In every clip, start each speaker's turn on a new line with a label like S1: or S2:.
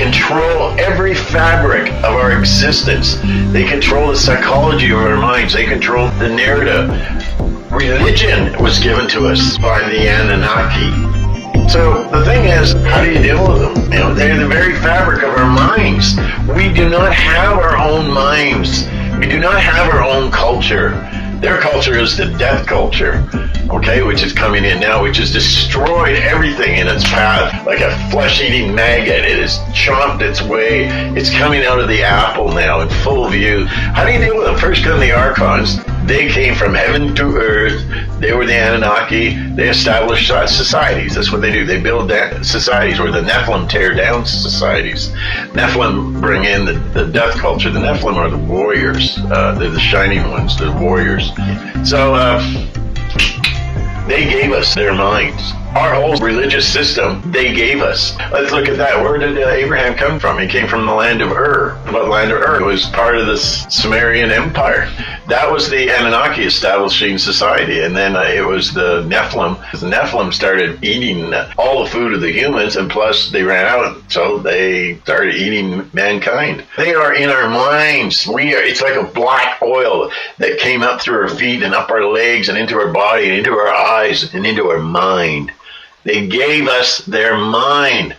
S1: control every fabric of our existence. They control the psychology of our minds. They control the narrative. Religion was given to us by the Anunnaki. So the thing is, how do you deal with them? You know, they're the very fabric of our minds. We do not have our own minds. We do not have our own culture. Their culture is the death culture, okay, which is coming in now, which has destroyed everything in its path, like a flesh-eating maggot. It has chomped its way. It's coming out of the apple now in full view. How do you deal with them? First come the Archons. They came from heaven to earth. They were the Anunnaki. They established societies. That's what they do. They build societies, where the Nephilim tear down societies. Nephilim bring in the death culture. The Nephilim are the warriors. They're the shining ones. They're warriors. So they gave us their minds. Our whole religious system, they gave us. Let's look at that. Where did Abraham come from? He came from the land of Ur. What land of Ur? It was part of the Sumerian Empire. That was the Anunnaki establishing society. And then it was the Nephilim. The Nephilim started eating all the food of the humans, and plus they ran out, so they started eating mankind. They are in our minds. It's like a black oil that came up through our feet and up our legs and into our body and into our eyes and into our mind. They gave us their mind.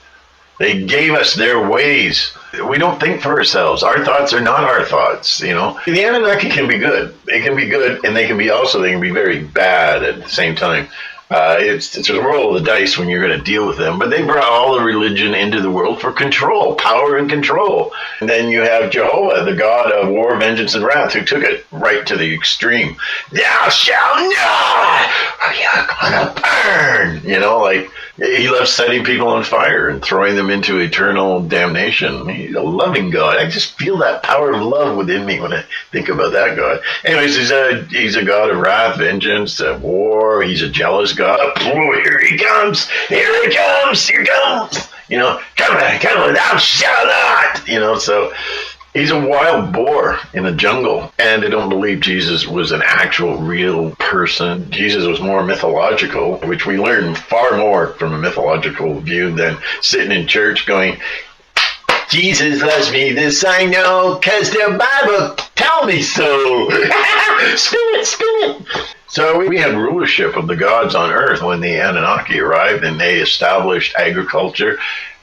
S1: They gave us their ways. We don't think for ourselves. Our thoughts are not our thoughts, you know. The Anunnaki can be good. They can be good, and they can be very bad at the same time. It's a roll of the dice when you're going to deal with them. But they brought all the religion into the world for control, power and control. And then you have Jehovah, the God of war, vengeance, and wrath, who took it right to the extreme. Thou shalt not, or you're going to burn. You know, like, he loves setting people on fire and throwing them into eternal damnation. He's a loving God. I just feel that power of love within me when I think about that God. Anyways, he's a God of wrath, vengeance, war. He's a jealous God. Oh, here he comes. Here he comes. Here comes. You know, come on, thou shalt not. You know, so he's a wild boar in a jungle. And I don't believe Jesus was an actual real person. Jesus was more mythological, which we learn far more from a mythological view than sitting in church going, Jesus loves me, this I know, 'cause the Bible tell me so. Spin it. So we had rulership of the gods on earth when the Anunnaki arrived, and they established agriculture,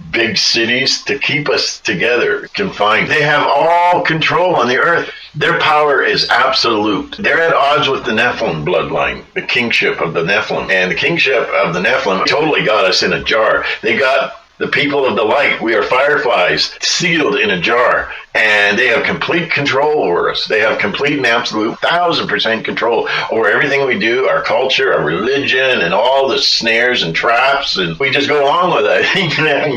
S1: big cities to keep us together, confined. They have all control on the earth. Their power is absolute. They're at odds with the Nephilim bloodline, the kingship of the Nephilim. And the kingship of the Nephilim totally got us in a jar. They got the people of the light. We are fireflies sealed in a jar. And they have complete control over us. They have complete and absolute 1,000% control over everything we do, our culture, our religion, and all the snares and traps. And we just go along with it.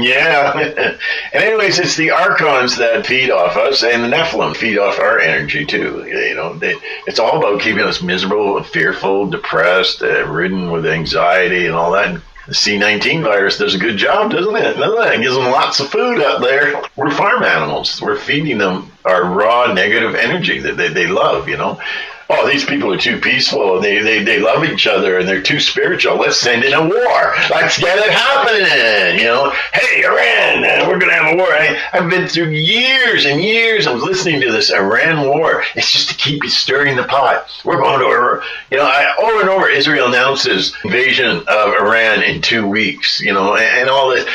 S1: Yeah. And anyways, it's the Archons that feed off us, and the Nephilim feed off our energy too. You know, it's all about keeping us miserable, fearful, depressed, ridden with anxiety and all that. The C-19 virus does a good job, doesn't it? It gives them lots of food up there. We're farm animals. We're feeding them our raw negative energy that they love, you know. Oh, these people are too peaceful, and they love each other, and they're too spiritual. Let's send in a war. Let's get it happening, you know. Hey, Iran, we're going to have a war. I've been through years and years of listening to this Iran war. It's just to keep you stirring the pot. We're going to, you know, over and over, Israel announces invasion of Iran in 2 weeks, you know, and all this,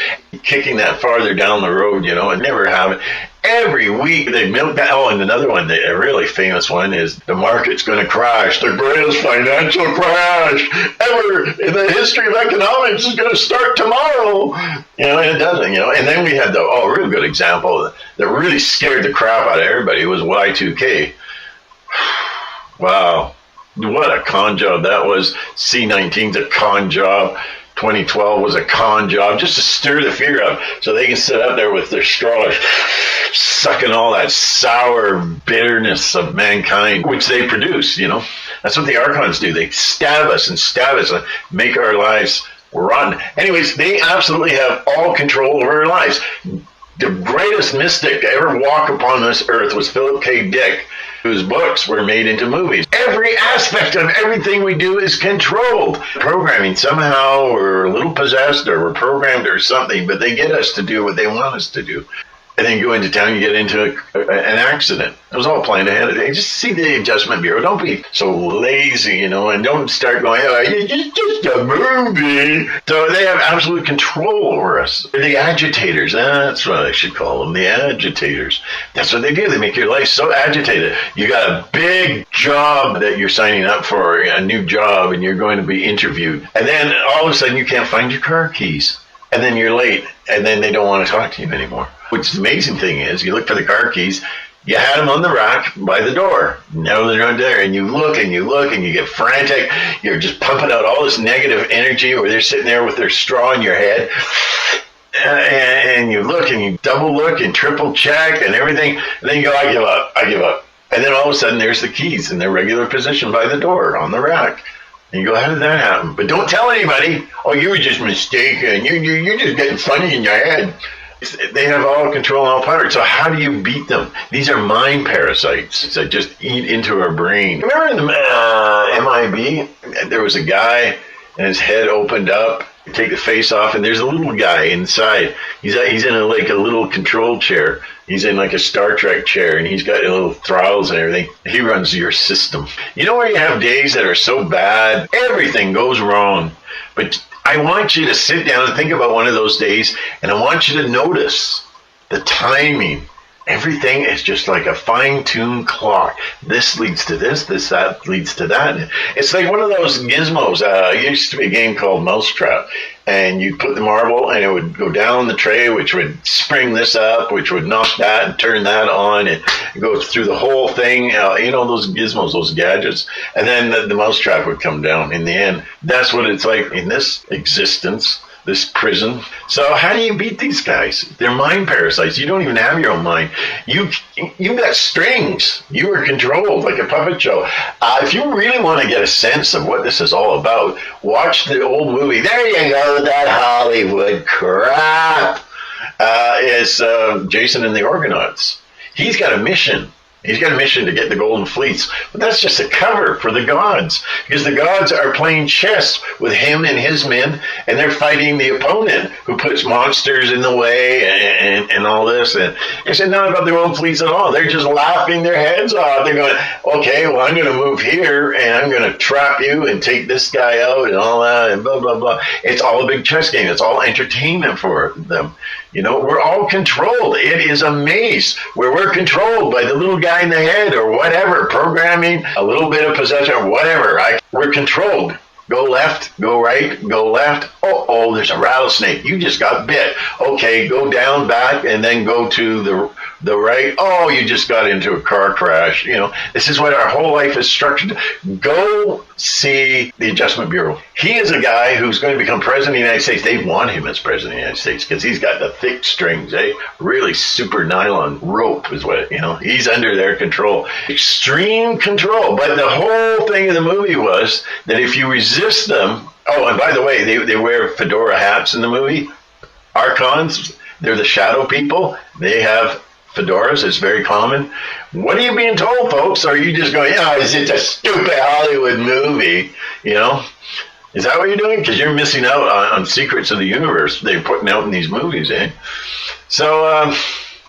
S1: kicking that farther down the road, you know, and never have it. Every week they milk that. Oh, and another one, a really famous one, is the market's going to crash. The greatest financial crash ever in the history of economics is going to start tomorrow. You know, and it doesn't, you know. And then we had the real good example that really scared the crap out of everybody was Y2K. Wow. What a con job that was. C-19's a con job. 2012 was a con job, just to stir the fear up so they can sit up there with their straws sucking all that sour bitterness of mankind, which they produce, you know. That's what the Archons do. They stab us and make our lives rotten. Anyways, they absolutely have all control over our lives. The greatest mystic to ever walk upon this earth was Philip K. Dick, whose books were made into movies. Every aspect of everything we do is controlled. Programming, somehow we're a little possessed or we're programmed or something, but they get us to do what they want us to do. And then you go into town, you get into an accident. It was all planned ahead of time. Just see the Adjustment Bureau. Don't be so lazy, and don't start going, oh, it's just a movie. So they have absolute control over us. They're the agitators. That's what I should call them, the agitators. That's what they do. They make your life so agitated. You got a big job that you're signing up for, a new job, and you're going to be interviewed. And then all of a sudden you can't find your car keys. And then you're late, and then they don't want to talk to you anymore. Which the amazing thing is, you look for the car keys, you had them on the rack by the door. Now they're not there, and you look, and you get frantic. You're just pumping out all this negative energy, or they're sitting there with their straw in your head. And you look, and you double look, and triple check, and everything. And then you go, I give up. And then all of a sudden, there's the keys in their regular position by the door on the rack. And you go, how did that happen? But don't tell anybody. Oh, you were just mistaken. You're just getting funny in your head. They have all control and all power. So how do you beat them? These are mind parasites that just eat into our brain. Remember in the MIB, there was a guy and his head opened up. You take the face off, and there's a little guy inside. He's in a little control chair. He's in like a Star Trek chair, and he's got little throttles and everything. He runs your system. You know where you have days that are so bad, everything goes wrong. But I want you to sit down and think about one of those days, and I want you to notice the timing. Everything is just like a fine-tuned clock. This leads to this, that leads to that. It's like one of those gizmos. It used to be a game called Mousetrap. And you put the marble, and it would go down the tray, which would spring this up, which would knock that and turn that on. And it goes through the whole thing. Those gizmos, those gadgets. And then the mousetrap would come down in the end. That's what it's like in this existence. This prison. So how do you beat these guys? They're mind parasites. You don't even have your own mind. You've got strings. You are controlled like a puppet show. If you really want to get a sense of what this is all about, watch the old movie. There you go, that Hollywood crap. It's Jason and the Argonauts. He's got a mission. He's got a mission to get the golden fleece. But that's just a cover for the gods. Because the gods are playing chess with him and his men, and they're fighting the opponent who puts monsters in the way and all this. And it's not about their own fleece at all. They're just laughing their heads off. They're going, okay, well, I'm going to move here, and I'm going to trap you and take this guy out and all that and blah, blah, blah. It's all a big chess game. It's all entertainment for them. We're all controlled. It is a maze where we're controlled by the little guy in the head or whatever, programming, a little bit of possession or whatever. We're controlled. Go left, go right, go left. Oh, there's a rattlesnake. You just got bit. Okay, go down, back, and then go to the right. Oh, you just got into a car crash. This is what our whole life is structured. Go see the Adjustment Bureau. He is a guy who's going to become president of the United States. They want him as president of the United States because he's got the thick strings, really super nylon rope is what, he's under their control. Extreme control. But the whole thing of the movie was that if you resist them, and by the way, they wear fedora hats in the movie. Archons, they're the shadow people. They have fedoras. It's very common. What are you being told, folks? Or are you just going, it's a stupid Hollywood movie, Is that what you're doing? Because you're missing out on secrets of the universe they're putting out in these movies, So,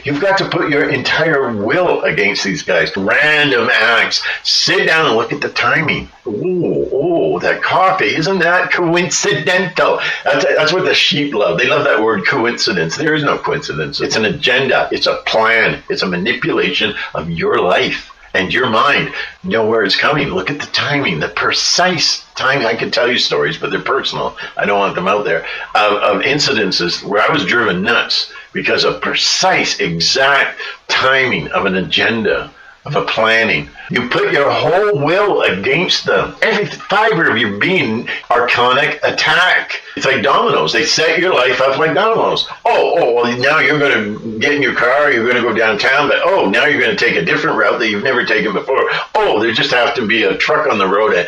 S1: you've got to put your entire will against these guys. Random acts. Sit down and look at the timing. Oh, that coffee. Isn't that coincidental? That's what the sheep love. They love that word coincidence. There is no coincidence. It's an agenda. It's a plan. It's a manipulation of your life and your mind. Know where it's coming. Look at the timing, the precise timing. I could tell you stories, but they're personal. I don't want them out there. Of incidences where I was driven nuts because of precise, exact timing of an agenda, of a planning. You put your whole will against them. Every fiber of your being, archonic attack. It's like dominoes. They set your life up like dominoes. Well, now you're going to get in your car, you're going to go downtown, but now you're going to take a different route that you've never taken before. There just have to be a truck on the road, and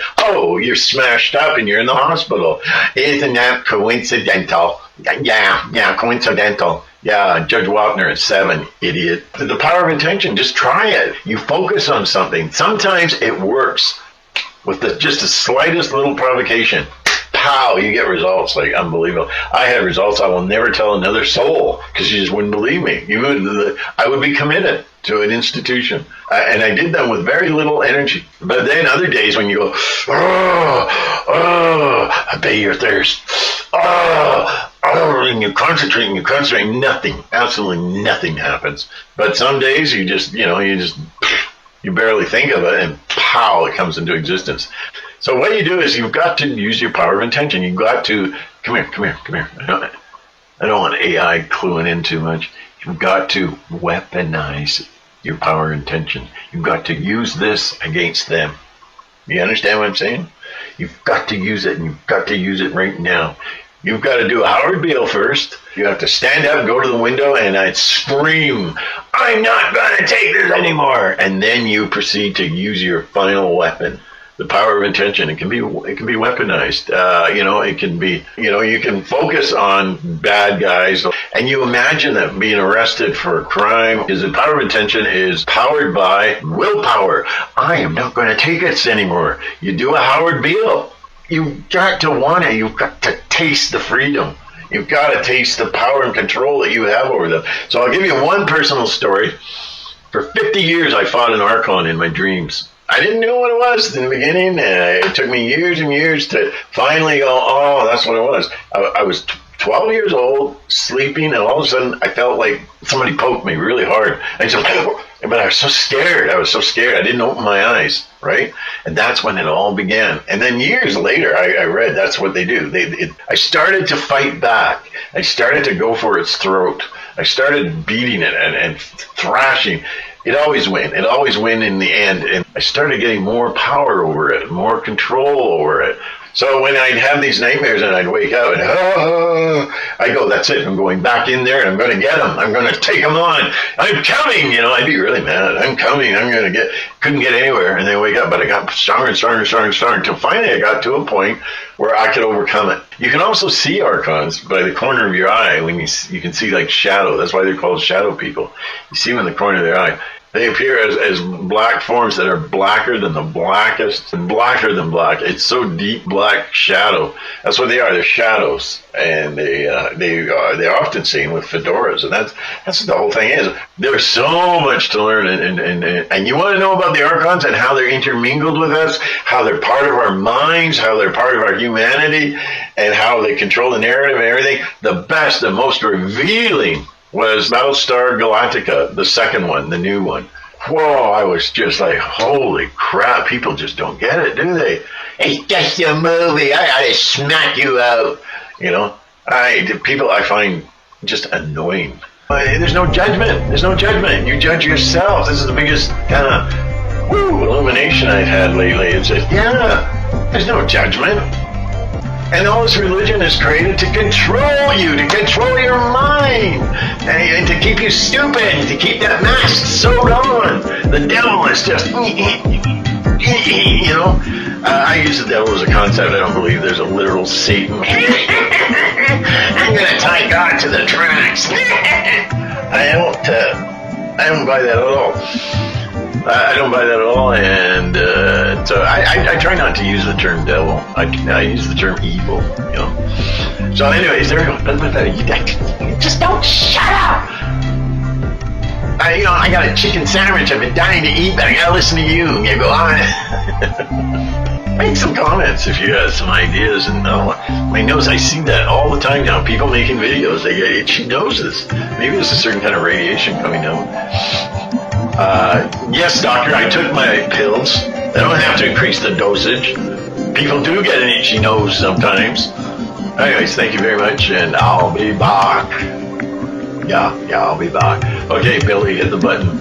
S1: you're smashed up and you're in the hospital. Isn't that coincidental? Yeah, coincidental. Yeah, Judge Wapner at 7, idiot. The power of intention, just try it. You focus on something. Sometimes it works with just the slightest little provocation. pow, you get results like unbelievable. I had results I will never tell another soul because you just wouldn't believe me. I would be committed to an institution. And I did them with very little energy. But then other days when you go, obey your thirst. And you concentrate, nothing, absolutely nothing happens. But some days you barely think of it and pow, it comes into existence. So what you do is you've got to use your power of intention. You've got to, come here. I don't want AI cluing in too much. You've got to weaponize your power of intention. You've got to use this against them. You understand what I'm saying? You've got to use it, and you've got to use it right now. You've got to do a Howard Beale first. You have to stand up, go to the window, and I'd scream, I'm not going to take this anymore. And then you proceed to use your final weapon, the power of intention. It can be weaponized. It can be, you can focus on bad guys and you imagine them being arrested for a crime because the power of intention is powered by willpower. I am not going to take this anymore. You do a Howard Beale. You've got to want it. You've got to taste the freedom. You've got to taste the power and control that you have over them. So I'll give you one personal story. For 50 years, I fought an Archon in my dreams. I didn't know what it was in the beginning. It took me years and years to finally go, oh, that's what it was. I was 12 years old, sleeping, and all of a sudden I felt like somebody poked me really hard. But I was so scared. I didn't open my eyes, right? And that's when it all began. And then years later, I read that's what they do. I started to fight back. I started to go for its throat. I started beating it and thrashing. It always win in the end. And I started getting more power over it, more control over it. So when I'd have these nightmares and I'd wake up and I go, that's it. I'm going back in there and I'm going to get them. I'm going to take them on. I'm coming. I'd be really mad. I'm coming. Couldn't get anywhere. And then I wake up, but I got stronger until finally I got to a point where I could overcome it. You can also see Archons by the corner of your eye when you can see like shadow. That's why they're called shadow people. You see them in the corner of their eye. They appear as black forms that are blacker than the blackest and blacker than black. It's so deep black shadow. That's what they are. They're shadows, and they're often seen with fedoras, and that's what the whole thing is. There's so much to learn, and you want to know about the Archons and how they're intermingled with us, how they're part of our minds, how they're part of our humanity, and how they control the narrative and everything. The best, the most revealing was Battlestar Galactica, the second one, the new one. Whoa, I was just like, holy crap, people just don't get it, do they? It's just a movie, I gotta smack you out. People I find just annoying. There's no judgment. You judge yourself. This is the biggest kind of illumination I've had lately. It's just, there's no judgment. And all this religion is created to control you, to control your mind, and to keep you stupid, to keep that mask sewed on. The devil is just, I use the devil as a concept. I don't believe there's a literal Satan. I'm going to tie God to the tracks. I don't buy that at all. I don't buy that at all, and so I try not to use the term devil. I use the term evil, So anyways, there we go. Just don't shut up! I got a chicken sandwich I've been dying to eat, but I gotta listen to you. You go on. Make some comments if you have some ideas. And my nose, I see that all the time now. People making videos, they get itchy noses. Maybe there's a certain kind of radiation coming down. Yes, doctor, I took my pills. They don't have to increase the dosage. People do get an itchy nose sometimes. Anyways, thank you very much, and I'll be back. Yeah, I'll be back. Okay, Billy, hit the button.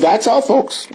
S2: That's all, folks.